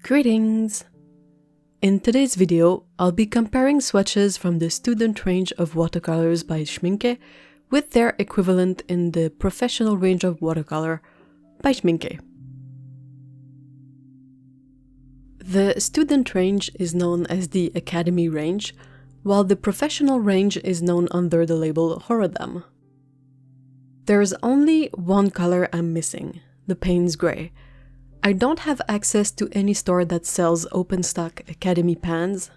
Greetings! In today's video, I'll be comparing swatches from the student range of watercolors by Schmincke with their equivalent in the professional range of watercolor by Schmincke. The student range is known as the Academy range, while the professional range is known under the label Horadam. There's only one color I'm missing, the Payne's Gray. I don't have access to any store that sells open stock Academy pans,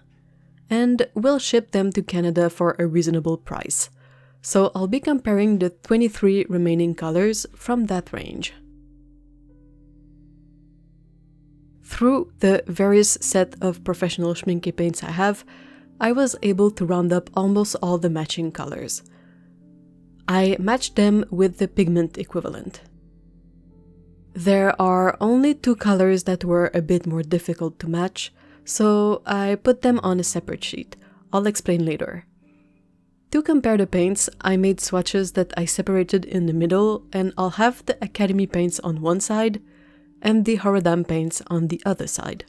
and will ship them to Canada for a reasonable price, so I'll be comparing the 23 remaining colors from that range. Through the various set of professional Schmincke paints I have, I was able to round up almost all the matching colors. I matched them with the pigment equivalent. There are only two colors that were a bit more difficult to match, so I put them on a separate sheet. I'll explain later. To compare the paints, I made swatches that I separated in the middle, and I'll have the Academy paints on one side and the Horadam paints on the other side.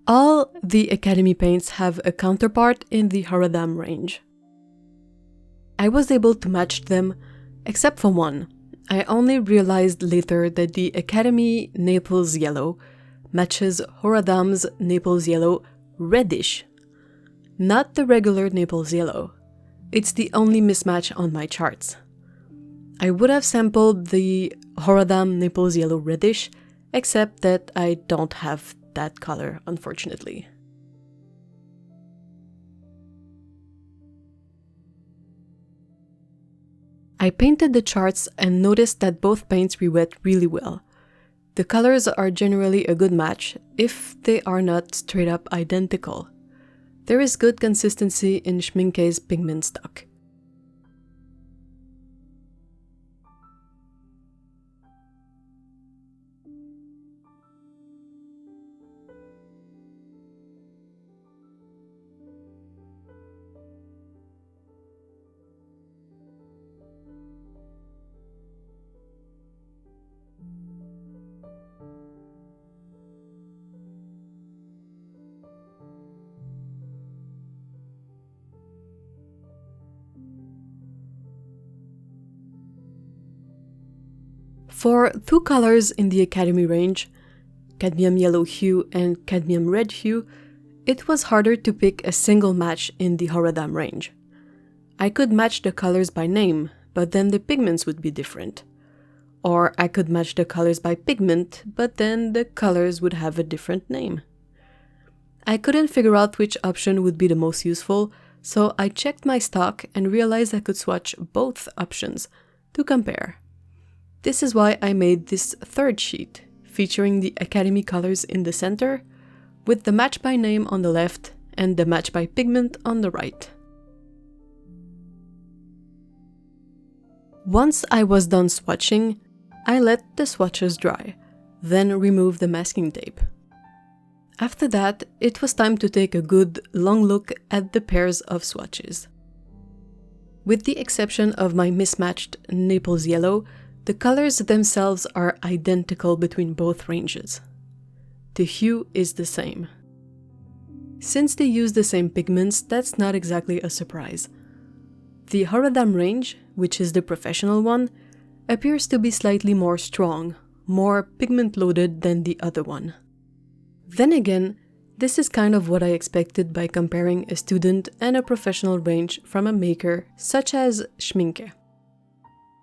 All the Academy paints have a counterpart in the Horadam range. I was able to match them, except for one. I only realized later that the Academy Naples Yellow matches Horadam's Naples Yellow reddish, not the regular Naples Yellow. It's the only mismatch on my charts. I would have sampled the Horadam Naples Yellow reddish, except that I don't have that color, unfortunately. I painted the charts and noticed that both paints re-wet really well. The colors are generally a good match if they are not straight up identical. There is good consistency in Schmincke's pigment stock. For two colors in the Academy range, cadmium yellow hue and cadmium red hue, it was harder to pick a single match in the Horadam range. I could match the colors by name, but then the pigments would be different. Or I could match the colors by pigment, but then the colors would have a different name. I couldn't figure out which option would be the most useful, so I checked my stock and realized I could swatch both options to compare. This is why I made this third sheet, featuring the Academy colors in the center, with the match by name on the left and the match by pigment on the right. Once I was done swatching, I let the swatches dry, then removed the masking tape. After that, it was time to take a good, long look at the pairs of swatches. With the exception of my mismatched Naples Yellow, the colors themselves are identical between both ranges. The hue is the same. Since they use the same pigments, that's not exactly a surprise. The Horadam range, which is the professional one, appears to be slightly more strong, more pigment-loaded than the other one. Then again, this is kind of what I expected by comparing a student and a professional range from a maker such as Schmincke.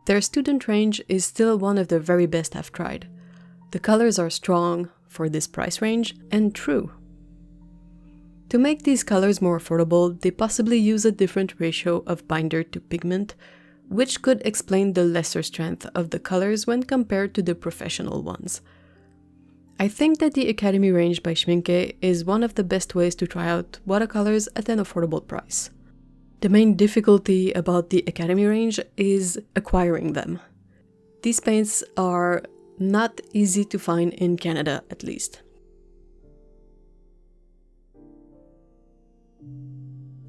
Their student range is still one of the very best I've tried. The colors are strong for this price range and true. To make these colors more affordable, they possibly use a different ratio of binder to pigment, which could explain the lesser strength of the colors when compared to the professional ones. I think that the Academy range by Schmincke is one of the best ways to try out watercolors at an affordable price. The main difficulty about the Academy range is acquiring them. These paints are not easy to find in Canada, at least.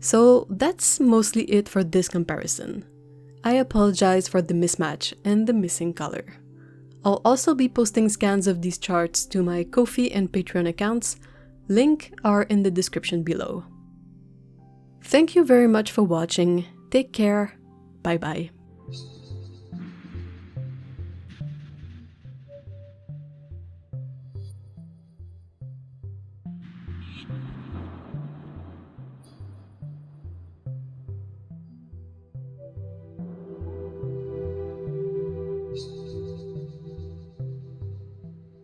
So that's mostly it for this comparison. I apologize for the mismatch and the missing color. I'll also be posting scans of these charts to my Ko-fi and Patreon accounts. Links are in the description below. Thank you very much for watching. Take care. Bye bye.